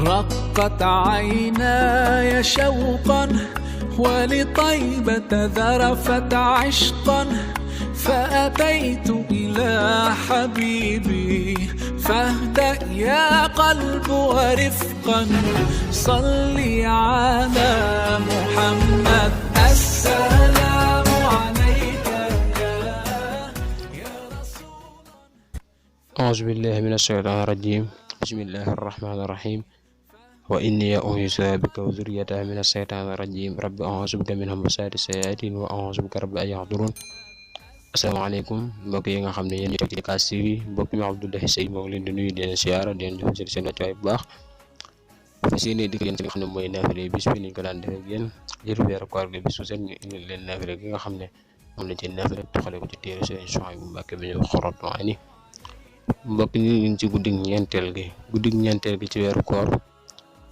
رقت عيناي شوقا ولطيبة ذرفت عشقا فأتيت إلى حبيبي فاهدأ يا قلب ورفقا صلي على محمد السلام عليك يا رسول أعوذ بالله من الشيطان الرجيم بسم الله الرحمن الرحيم وإني أعيذها بك وذريتها من الشيطان الرجيم رب أعوذ بك من همزات الشياطين وأعوذ بك رب أن يحضرون asalaamaaleykum mbokk yi nga xam ne yéen ñi toog ci Kaas TV mbokk mi Abdoulaye Seye moo ngi leen di nuyu di leen siyaara di leen jox seen wàccuwaay bu baax fas yéene dikk leen ci nga xam ne mooy naafile bis bi niñ ko daan defee ak yéen jëru weeru koor gi bis bu set ñu indi leen naafile gi nga xam ne moom lañ ci naafile toxale ko ci téere Sëriñ Suhaybu Mbàkke bi ñu Xuratul Ayni mbokk ñi ñu ngi ci guddig ñeenteel gi ci weeru koor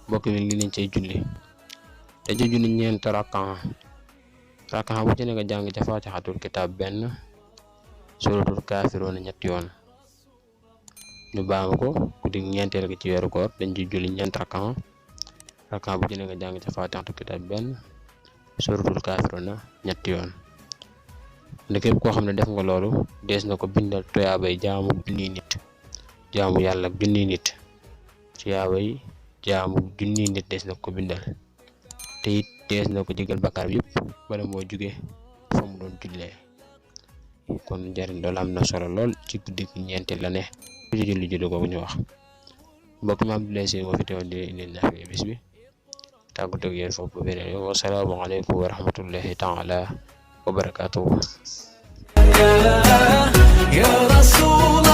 mbokk mi li lañ cay julli te ci julli ñeent rakkan bu ci ne nga jàng ca Faatixatul kitaab benn suratul kaafiruun ñetti yoon ñu baamu ko guddig ñeenteel gi ci weeru koor dañ ci julli ñeent rakkan bu ci ne nga jàng ca Faatixatul kitaab benn suratul kaafiruun ñetti yoon ne képp koo xam ne def nga loolu dees na ko bindal tuyaabay jaamu yàlla junni nit tuyaabay jaamu junni nit dees na ko bindal te it dees na ko jégal bakkaar bi yëpp bala moo jóge fa mu doon jullee kon njariñ loolu am na solo lool ci guddi gi ñeenteel la ne ku ci julli googu ñu wax mbokk mi Abdoulaye Seye moo fi teewoon di leen naafile bis bi tàggatoo ak yéen foofu ba beneen yoon wassalaamu aleykum wa rahmatullahi taala wa barakaatuhu يا رسول